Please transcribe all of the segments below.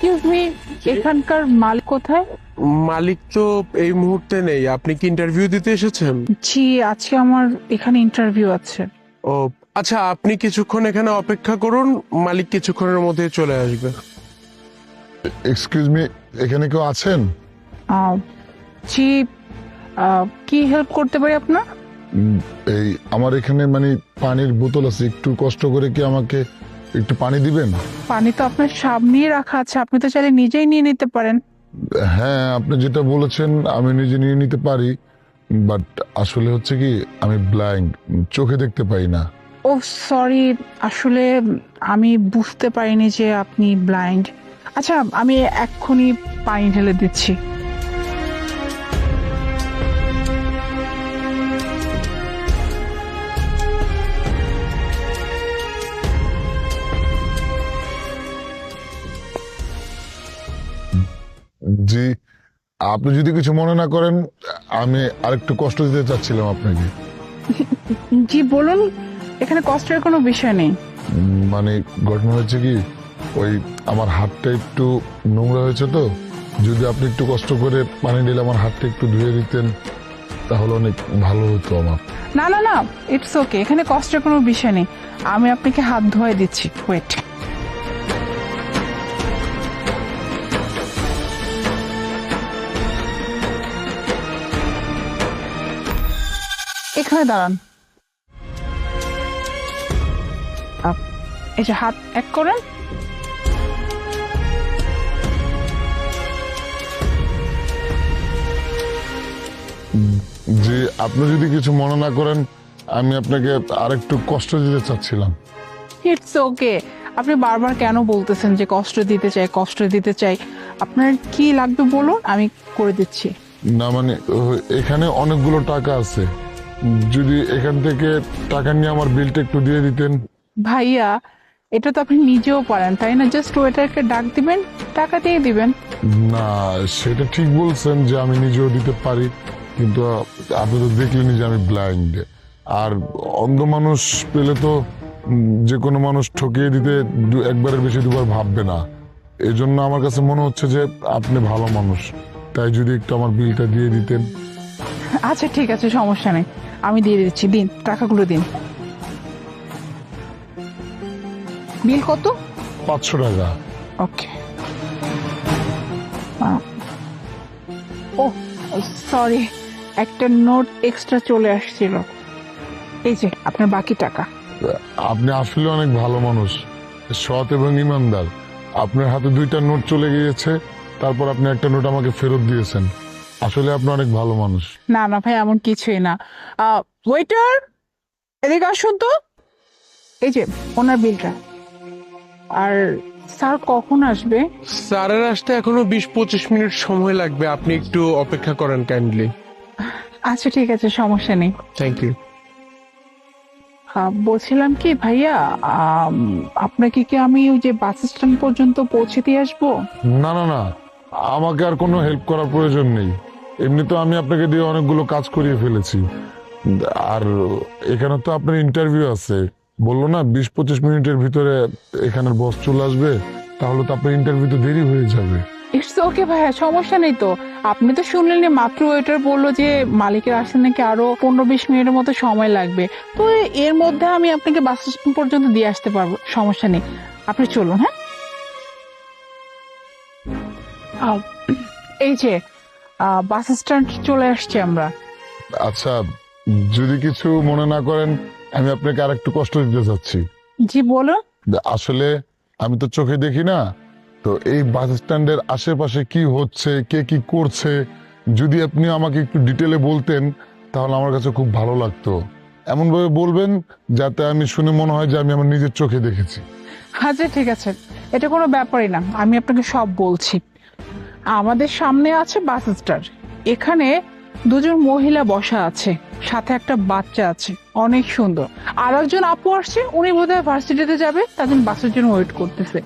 Excuse me, এখানকার মালিক কোথায়? মালিক তো এই মুহূর্তে নেই। আপনি কি ইন্টারভিউ দিতে এসেছেন? জি, আজকে আমার এখানে ইন্টারভিউ আছে। ও আচ্ছা, আপনি কিছুক্ষণ এখানে অপেক্ষা করুন, মালিক কিছুক্ষণের মধ্যে চলে আসবে। এক্সকিউজ মি, এখানে কেউ আছেন? আহ, জি, কি হেল্প করতে পারি আপনার? এই আমার এখানে মানে পানির বোতল আছে, একটু কষ্ট করে কি আমাকে একটু পানি দিবেন? পানি তো আপনার সামনেই রাখা আছে, আপনি তো চাইলে নিজেই নিয়ে নিতে পারেন। হ্যাঁ, আপনি যেটা বলেছেন আমি নিজে নিয়ে নিতে পারি, বাট আসলে হচ্ছে কি আমি ব্লাইন্ড, চোখে দেখতে পাই না। ও সরি, আসলে আমি বুঝতে পারিনি যে আপনি ব্লাইন্ড। আচ্ছা, আমি এক্ষুনি পানি ঢেলে দিচ্ছি। জি, আপনি যদি কিছু মনে না করেন, আমি আরেকটু কষ্ট দিতে চাচ্ছিলাম আপনাকে। জি বলুন, এখানে কষ্টের কোনো বিষয় নেই। মানে ঘটনা হয়েছে কি, ওই আমার হাতটা একটু নোংরা হয়েছে, তো যদি আপনি একটু কষ্ট করে পানি ঢেলে আমার হাতটা একটু ধুয়ে দিতেন তাহলে অনেক ভালো হতো আমার। না না না, ইটস ওকে, এখানে কষ্টের কোনো বিষয় নেই। আমি আপনাকে হাত ধোয়া দিচ্ছি, ওয়েট। এখানে দাঁড়ান। এই যে হাত এক করেন। যে আপনি যদি কিছু মনে না করেন, আমি আপনাকে আরেকটু কষ্ট দিতে চাচ্ছিলাম। ইটস ওকে, আপনি বারবার কেন বলতেছেন যে কষ্ট দিতে চাই, কষ্ট দিতে চাই? আপনার কি লাগবে বলুন, আমি করে দিচ্ছি। না মানে এখানে অনেকগুলো টাকা আছে, যদি এখান থেকে টাকা নিয়ে আমার বিলটা একটু দিয়ে দিতেন। ভাইয়া, এটা তো আপনি নিজেও পারেন তাই না? জাস্ট ওয়েটারকে ডাক দিবেন, টাকা দিয়ে দিবেন। না, সেটা ঠিক বলছেন যে আমি নিজেও দিতে পারি, কিন্তু আপনি তো দেখলেনই যে আমি ব্লাইন্ড। আর অন্ধ মানুষ পেলে তো যে কোনো মানুষ ঠকিয়ে দিতে একবারের বেশি দুবার ভাববে না। এই জন্য আমার কাছে মনে হচ্ছে যে আপনি ভালো মানুষ, তাই যদি একটু আমার বিলটা দিয়ে দিতেন। আচ্ছা ঠিক আছে, সমস্যা নেই, আমি দিয়ে দিচ্ছি। দিন, টাকাগুলো দিন। বিল কত? 500 টাকা। ওকে। ও সরি, একটা নোট এক্সট্রা চলে আসছিল। এই যে আপনার বাকি টাকা। আপনি আসলে অনেক ভালো মানুষ, সৎ এবং ইমানদার। আপনার হাতে 2টা নোট চলে গিয়েছে, তারপর আপনি একটা নোট আমাকে ফেরত দিয়েছেন। আসলে আপনি অনেক ভালো মানুষ। না না ভাই, এমন কিছুই না। ওয়েটার, এদিকে আসুন তো। এই যে ওনার বিলটা। আর স্যার কখন আসবে? স্যারের আসতে এখনো 20-25 মিনিট সময় লাগবে, আপনি একটু অপেক্ষা করেন কাইন্ডলি। আচ্ছা ঠিক আছে, সমস্যা নেই। Thank you. বলছিলাম কি ভাইয়া, আপনাকে কি আমি ওই যে বাস স্ট্যান্ড পর্যন্ত পৌঁছে দিয়ে আসবো? না না না, আমাকে আর কোনো হেল্প করার প্রয়োজন নেই। এমনি তো আমি আপনাকে দিয়ে অনেকগুলো কাজ করিয়ে ফেলেছি। আর এখানে তো আপনার ইন্টারভিউ আছে, বললো না 20-25 মিনিটের ভিতরে এখানের বস চলে আসবে, তাহলে তো আপনার ইন্টারভিউতে দেরি হয়ে যাবে। ইটস ওকে ভাইয়া, সমস্যা নেই তো। আপনি তো শুনলেন মাত্র ওয়েটার বললো যে মালিকের আসতে নাকি আরো 15-20 মিনিটের মতো সময় লাগবে। তো এর মধ্যে আমি আপনাকে বাস স্ট্যান্ড পর্যন্ত দিয়ে আসতে পারবো, সমস্যা নেই। আপনি চলুন। হ্যাঁ, আহ, এই যে বাস স্ট্যান্ড চলে আসছি আমরা। আচ্ছা, যদি কিছু মনে না করেন, আমি আপনাকে আরেকটু কষ্ট দিতে চাচ্ছি। জি বলুন। আসলে আমি তো চোখে দেখি না, তো এই বাস স্ট্যান্ডের আশেপাশে কি হচ্ছে, কে কি করছে, যদি আপনি আমাকে একটু ডিটেলে বলতেন তাহলে আমার কাছে খুব ভালো লাগতো। এমন ভাবে বলবেন যাতে আমি শুনে মনে হয় যে আমি আমার নিজের চোখে দেখেছি। আচ্ছা ঠিক আছে, এটা কোনো ব্যাপারই না, আমি আপনাকে সব বলছি। আমাদের সামনে আছে বাস স্ট্যান্ড। এখানে দুজন মহিলা বসা আছে, সাথে একটা বাচ্চা আছে, অনেক সুন্দর। আর একজন আপু আসছে, উনি বোধহয় ভার্সিটিতে যাবে, তার জন্য বাসের জন্য ওয়েট করতেছে।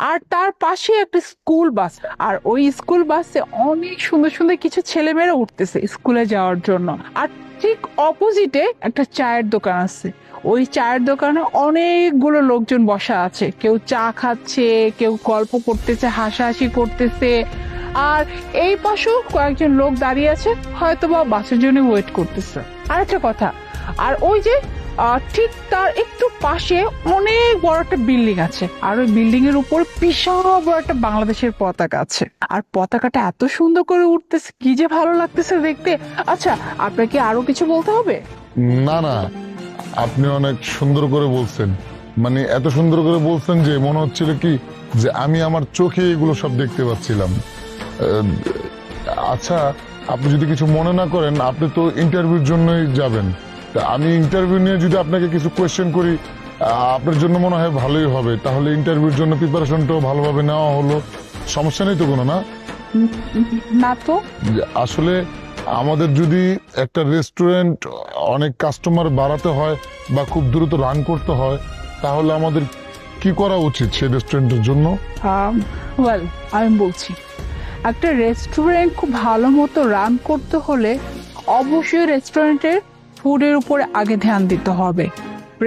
আর তার পাশে একটা স্কুল বাস, আর ওই স্কুল বাসে অনেক সুন্দর সুন্দর কিছু ছেলেমেয়েরা উঠতেছে স্কুলে যাওয়ার জন্য। আর ঠিক অপোজিটে একটা চায়ের দোকান আছে, ওই চায়ের দোকানে অনেকগুলো লোকজন বসা আছে, কেউ চা খাচ্ছে, কেউ গল্প করতেছে, হাসাহাসি করতেছে। আর এই পাশেও কয়েকজন লোক দাঁড়িয়ে আছে, হয়তোবা বাসের জন্য ওয়েট করতেছে। আর একটা কথা, আর ওই যে ঠিক তার একটু পাশে অনেক বড় একটা বিল্ডিং আছে, আর ওই বিল্ডিং এর উপর বিশাল বড় একটা বাংলাদেশের পতাকা আছে। আর পতাকাটা এত সুন্দর করে উঠতেছে, কি যে ভালো লাগতেছে দেখতে। আচ্ছা, আপনাকে আরো কিছু বলতে হবে? না না, আপনি অনেক সুন্দর করে বলছেন, মানে এত সুন্দর করে বলছেন যে মনে হচ্ছিল কি যে আমি আমার চোখে এগুলো সব দেখতে পাচ্ছিলাম। আচ্ছা, আপনি যদি কিছু মনে না করেন, আপনি তো ইন্টারভিউর জন্যই যাবেন, তা আমি ইন্টারভিউ নিয়ে যদি আপনাকে কিছু কোয়েশ্চেন করি, আপনার জন্য মনে হয় ভালোই হবে। তাহলে ইন্টারভিউর জন্য প্রিপারেশনটাও ভালোভাবে নেওয়া হলো, সমস্যা নেই তো কোনো? না না তো। আসলে আমাদের যদি একটা রেস্টুরেন্ট অনেক কাস্টমার বাড়াতে হয় বা খুব দ্রুত রান করতে হয়, তাহলে আমাদের কি করা উচিত সেই রেস্টুরেন্টের জন্য? ওয়েল, আমি বলছি, একটা রেস্টুরেন্ট খুব ভালো মতো রান করতে হলে অবশ্যই রেস্টুরেন্টের ফুডের উপরে আগে ধ্যান দিতে হবে।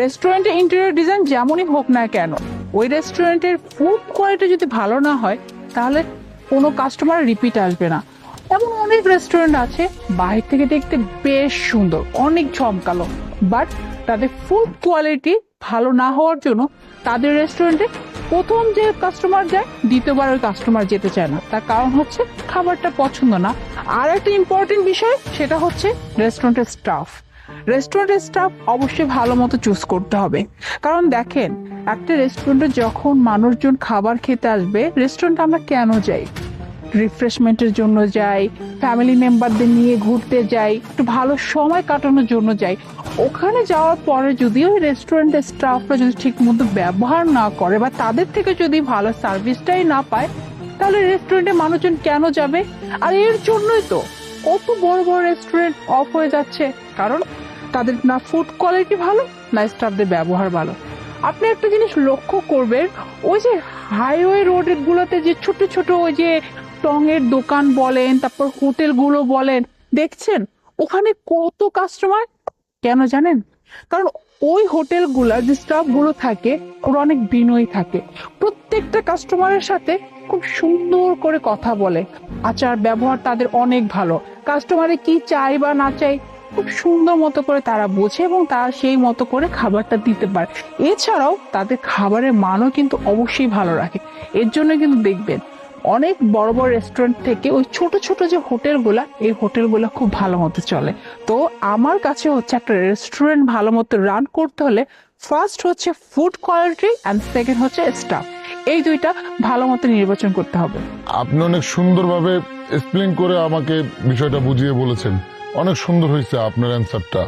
রেস্টুরেন্টের ইন্টেরিয়র ডিজাইন যেমনই হোক না কেন, ওই রেস্টুরেন্টের ফুড কোয়ালিটি যদি ভালো না হয়, তাহলে কোনো কাস্টমার রিপিট আসবে না। এমন অনেক রেস্টুরেন্ট আছে বাইরে থেকে দেখতে বেশ সুন্দর, অনেক জমকালো, বাট তাদের ফুড কোয়ালিটি ভালো না হওয়ার জন্য তাদের রেস্টুরেন্টে প্রথম যে কাস্টমার যায়, দ্বিতীয়বার ওই কাস্টমার যেতে চায় না। তার কারণ হচ্ছে খাবারটা পছন্দ না। আর একটা ইম্পর্টেন্ট বিষয়, সেটা হচ্ছে রেস্টুরেন্টের স্টাফ। রেস্টুরেন্টের স্টাফ অবশ্যই ভালো মতো চুজ করতে হবে। কারণ দেখেন, একটা রেস্টুরেন্টে যখন মানুষজন খাবার খেতে আসবে, রেস্টুরেন্টে আমরা কেন যাই? রিফ্রেশমেন্টের জন্য যাই, ফ্যামিলি মেম্বারদের নিয়ে ঘুরতে যাই, একটু ভালো সময় কাটানোর জন্য যাই। ওখানে যাওয়ার পরে যদি ওই রেস্টুরেন্টের স্টাফরা যদি ঠিক মতো ব্যবহার না করে বা তাদের থেকে যদি ভালো সার্ভিসটাই না পায়, তাহলে রেস্টুরেন্টে মানুষজন কেন যাবে? আর এর জন্যই তো কত বড় বড় রেস্টুরেন্ট অফ হয়ে যাচ্ছে, কারণ তাদের না ফুড কোয়ালিটি ভালো, না স্টাফদের ব্যবহার ভালো। আপনি একটা জিনিস লক্ষ্য করবেন, ওই যে হাইওয়ে রোডের গুলোতে যে ছোট ছোট ওই যে টঙের দোকান বলেন, তারপর হোটেলগুলো বলেন, দেখছেন ওখানে কত কাস্টমার? কেন জানেন? কারণ ওই হোটেলগুলোর যে স্টাফ গুলো থাকে, ওরা অনেক বিনয়ী থাকে, প্রত্যেকটা কাস্টমারের সাথে খুব সুন্দর করে কথা বলে, আচার ব্যবহার তাদের অনেক ভালো। কাস্টমারে কি চাই বা না চাই খুব সুন্দর মতো করে তারা বোঝে এবং তারা সেই মতো করে খাবারটা দিতে পারে। এছাড়াও তাদের খাবারের মানও কিন্তু অবশ্যই ভালো রাখে। এর জন্য কিন্তু দেখবেন অনেক বড় বড় রেস্টুরেন্ট থেকে ওই ছোট ছোট যে হোটেলগুলা, এই হোটেলগুলা খুব ভালো মতো চলে। তো আমার কাছে হচ্ছে একটা রেস্টুরেন্ট ভালো মতো রান করতে হলে ফার্স্ট হচ্ছে ফুড কোয়ালিটি অ্যান্ড সেকেন্ড হচ্ছে স্টাফ, এই দুইটা ভালো মতো নির্বাচন করতে হবে। আপনি অনেক সুন্দরভাবে এক্সপ্লেন করে আমাকে বিষয়টা বুঝিয়ে বলেছেন, অনেক সুন্দর হয়েছে আপনার অ্যান্সারটা।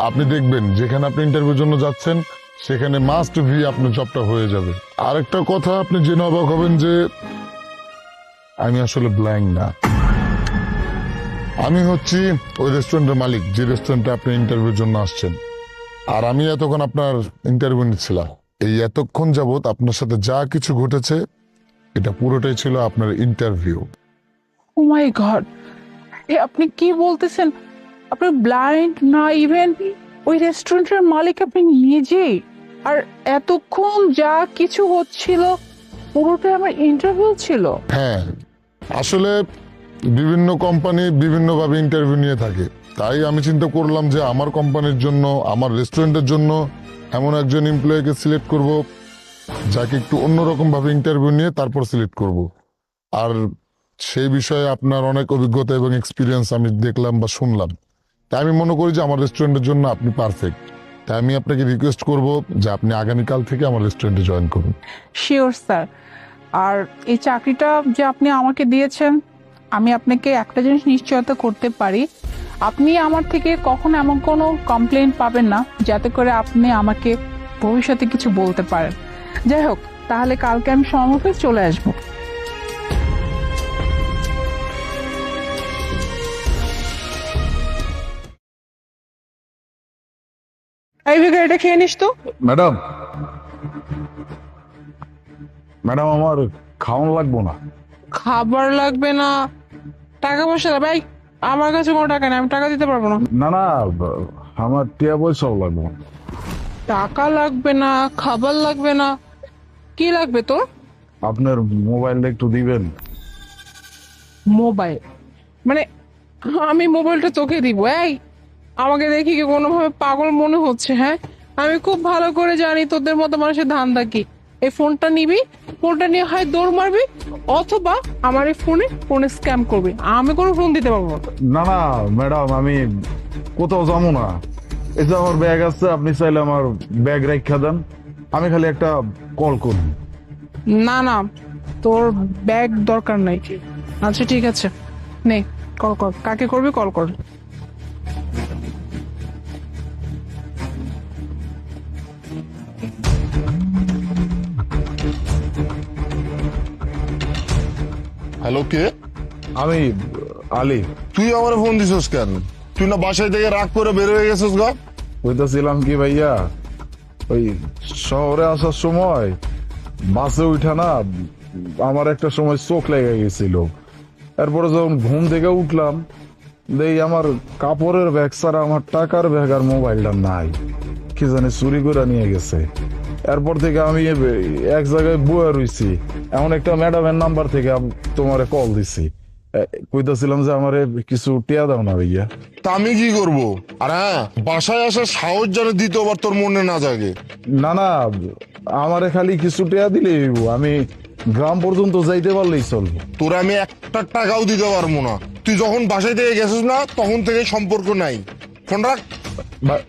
আপনি দেখবেন যেখানে আপনি ইন্টারভিউর জন্য যাচ্ছেন, সেখানে মাস্ট ভি আপনার জবটা হয়ে যাবে। আরেকটা কথা আপনি জেনে অবাক হবেন যে আমি আসলে ব্লাইন্ড না, আমি হচ্ছি ওই রেস্টুরেন্টের মালিক যে রেস্টুরেন্টে আপনি ইন্টারভিউর জন্য আসছেন। আর আমি এতক্ষণ আপনার ইন্টারভিউ নিচ্ছিলাম। এই এতক্ষণ যাবত আপনার সাথে যা কিছু ঘটেছে, এটা পুরোটাই ছিল আপনার ইন্টারভিউ। ও মাই গড, আপনি কি বলতেছেন? আপনি ব্লাইন্ড না, ইভেন ওই রেস্টুরেন্টের মালিক আপনি নিজেই? আর এতক্ষণ যা কিছু হচ্ছিল পুরোটাই আমার ইন্টারভিউ ছিল? হ্যাঁ, আসলে বিভিন্ন কোম্পানি বিভিন্নভাবে ইন্টারভিউ নিয়ে থাকে, তাই আমি চিন্তা করলাম যে আমার কোম্পানির জন্য, আমার রেস্টুরেন্টের জন্য এমন একজন এমপ্লয়িকে সিলেক্ট করব যাকে একটু অন্যরকম ভাবে ইন্টারভিউ নিয়ে তারপর সিলেক্ট করব। আর সেই বিষয়ে আপনার অনেক অভিজ্ঞতা এবং এক্সপিরিয়েন্স আমি দেখলাম বা শুনলাম, তাই আমি মনে করি যে আমার রেস্টুরেন্টের জন্য আপনি পারফেক্ট। তাই আমি আপনাকে রিকোয়েস্ট করব যে আপনি আগামীকাল থেকে আমার রেস্টুরেন্টে জয়েন করুন। Sure sir. আর এই চাকরিটা যে আপনি আমাকে দিয়েছেন, আমি আপনাকে একটা জিনিস নিশ্চয়তা করতে পারি, আপনি আমার থেকে কখনো এমন কোনো কমপ্লেইন পাবেন না যাতে করে আপনি আমাকে ভবিষ্যতে কিছু বলতে পারেন। যাই হোক, তাহলে কালকে আমি সময় মতো চলে আসবো। এই ভিখারি, এটা খেয়ে নিস তো। ম্যাডাম, ম্যাডাম আমার খাওয়ানো লাগবো না। খাবার লাগবে না, টাকা পয়সা লাগবে? এই, আমার কাছে কোনো টাকা নেই, আমি টাকা দিতে পারবো না। না না, আমার টিয়া পয়সাও লাগবো না। টাকা লাগবে না, খাবার লাগবে না, কি লাগবে তোর? আপনার মোবাইলটা একটু দিবেন। মোবাইল মানে আমি মোবাইলটা তোকে দিব? এই, আমাকে দেখি কি কোনোভাবে পাগল মনে হচ্ছে? হ্যাঁ, আমি খুব ভালো করে জানি তোদের মতো মানুষের ধান্দা কি। এই ফোনটা নিবি, ফোনটা নিয়ে হয় দৌড় মারবি, অথবা আমার এই ফোনে স্ক্যাম করবি। আমি কোনো ফোন দিতে পারবো না। না না ম্যাডাম, আমি কোথাও যাবো না। এই যে আমার ব্যাগ আছে, আপনি চাইলে আমার ব্যাগ রেখা দেন, আমি খালি একটা কল করব। না না, তোর ব্যাগ দরকার নাই। আচ্ছা ঠিক আছে, নে কল কর। কাকে করবি কল কর। হ্যালো, কে? আমি আলী। তুই আমার ফোন দিছিস কেন? তুই না বাসায় থেকে রাগ করে বের হয়ে গেছিস গা? কইতাছিলাম কি ভাইয়া, ওই শহরে আসার সময় বাসে উঠা না, আমার একটা সময় চোখ লেগে গেছিল। এরপরে যখন ঘুম থেকে উঠলাম, দেখি আমার কাপড়ের ব্যাগ ছাড়া আমার টাকার ব্যাগ আর মোবাইলটা নাই, কি জানি চুরি করে নিয়ে গেছে। এরপর থেকে আমি এক জায়গায় বয়ে রইছি। এমন একটা ম্যাডামের নাম্বার থেকে তোমারে কল দিছি, কইতাছিলাম যে আমারে কিছু টিয়া দাও না ভাইয়া। তা আমি কি করব? আর হ্যাঁ, বাসায় আসার সাহস যেন দ্বিতীয়বার তোর মনে না জাগে। না না, আমারে খালি কিছু টিয়া দিলেই হইবো, আমি গ্রাম পর্যন্ত যাইতে পারলেই চলবে। তোর আমি একটা টাকাও দিতে পারবো না। তুই যখন বাসায় থেকে গেছিস না, তখন থেকে সম্পর্ক নাই। ফোন রাখ। বা-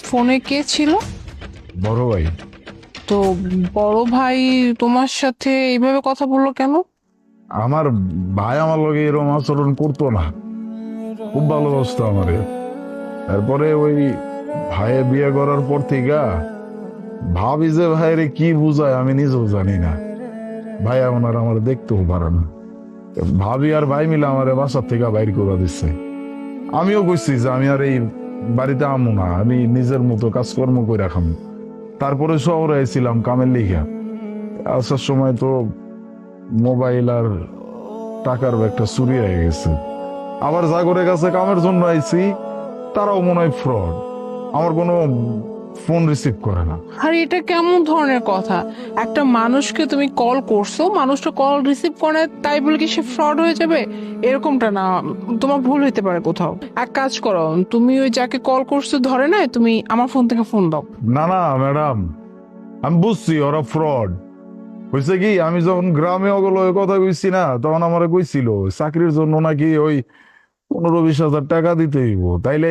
ফোনে কে ছিল? বড় ভাই। তো বড় ভাই তোমার সাথে এইভাবে কথা বললো কেন? আমার ভাই আমার লগে এরকম আচরণ করতো না, খুব ভালোবাসতো আমারে। তারপরে ওই ভাইয়ে বিয়ে করার পর থেকে ভাবি যে ভাইরে কি বুঝায় আমি নিজেও জানি না। ভাই এখন আর আমার দেখতেও পারে না। ভাবি আর ভাই মিলে আমারে বাসার থেকে বাইর করে দিচ্ছে। আমিও কইছি যে আমি আর এই বাড়িতে আমু না, আমি নিজের মতো কাজকর্ম করে রাখাম। তারপরে শহরে এসেছিলাম কামের লিখা। আসার সময় তো মোবাইল আর টাকার ব্যাগটা চুরি হয়ে গেছে। আবার জাগরের কাছে কামের জন্য আইছি, তারাও মনে হয় ফ্রড, আমার কোনো ফোন রিসিভ করে না। আর এটা কেমন ধরনের কথা? একটা মানুষকে তুমি কল করছো, মানুষটা কল রিসিভ করে, তাই বলে কি সে ফ্রড হয়ে যাবে? এরকমটা না, তোমার ভুল হইতে পারে কোথাও। এক কাজ করো, তুমি ওই যাকে কল করছো ধরে না, তুমি আমার ফোন থেকে ফোন দাও। না না ম্যাডাম, আমি বুঝছি ওরা ফ্রড। হয়েছে কি, আমি যখন গ্রামে ওগুলো কথা কইছি না, তখন আমার কইছিল চাকরির জন্য নাকি ওই 15-20 হাজার টাকা দিতে হইব, তাইলে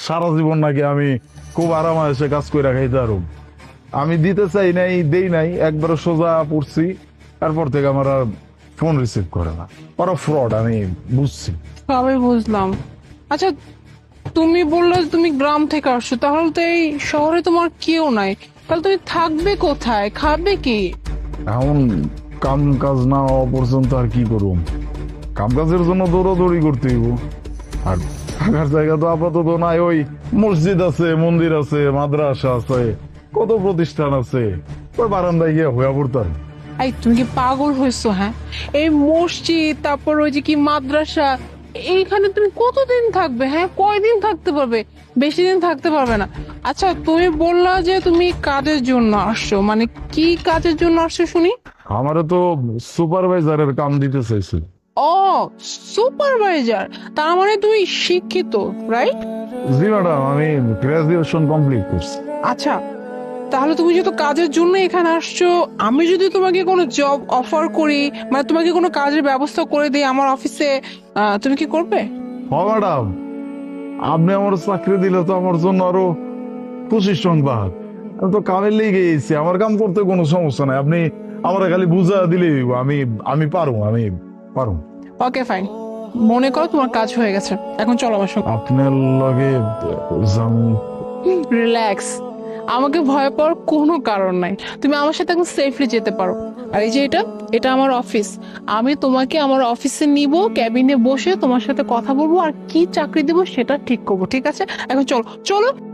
সারা জীবন নাকি আমি খুব আরামে এসে কাজ করে খাইতে পারব। আমি দিতে চাই নাই, দেই নাই, একবার সোজা পড়ছি। তারপর থেকে আমার আর ফোন রিসিভ করে না। ওরা ফ্রড, আমি বুঝছি। আমি বুঝলাম। আচ্ছা, তুমি বললে যে তুমি গ্রাম থেকে আসছো, তাহলে তো এই শহরে তোমার কেউ নাই, তাহলে তুমি থাকবে কোথায়, খাবে কি? এখন কাম কাজ না হওয়া পর্যন্ত আর কি করুম, কাম কাজের জন্য দৌড়াদৌড়ি করতে হইব। আর থাকার জায়গা তো আপাতত নাই। ওই মসজিদ আছে, মন্দির আছে, মাদ্রাসা আছে, কত প্রতিষ্ঠান আছে, ওই বারান্দায় গিয়ে হইয়া পড়তাম। এই তুমি কি পাগল হয়েছো? হ্যাঁ, এই মসজিদ, তারপর ওই যে কি মাদ্রাসা, এইখানে তুমি কতদিন থাকবে? হ্যাঁ, কয়দিন থাকতে পারবে? বেশি দিন থাকতে পারবে না। আচ্ছা, তুমি বললা যে তুমি কাজের জন্য আসছো, মানে কি কাজের জন্য আসছো শুনি? আমারে তো সুপারভাইজারের কাম দিতে চাইছে। ও, সুপারভাইজার, তার মানে তুমি শিক্ষিত, রাইট? জি ম্যাডাম, আমি গ্রাজুয়েশন কমপ্লিট করছি। আচ্ছা, তাহলে তুমি যেহেতু কাজের জন্য এখানে আসছো, আমি যদি তোমাকে কোনো জব অফার করি, মানে তোমাকে কোনো কাজের ব্যবস্থা করে দিই আমার অফিসে, তুমি কি করবে? হ ম্যাডাম, আপনি আমার চাকরি দিলে তো আমার জন্য আরো খুশির সংবাদ। আমি তো কামের লেগে গেছি, আমার কাম করতে কোনো সমস্যা নাই। আপনি আমার খালি বুঝা দিলেই হইবো। আমি পারুম। ওকে ফাইন, মনে করো তোমার কাজ হয়ে গেছে, এখন চলো আমার সঙ্গে। আপনার লগে যাম। রিল্যাক্স, আমাকে ভয় পাওয়ার কোনো কারণ নাই। তুমি আমার সাথে এখন সেফলি যেতে পারো। আর এই যে এটা আমার অফিস। আমি তোমাকে আমার অফিসে নিব, ক্যাবিনে বসে তোমার সাথে কথা বলবো, আর কি চাকরি দিব সেটা ঠিক করবো, ঠিক আছে? এখন চলো চলো।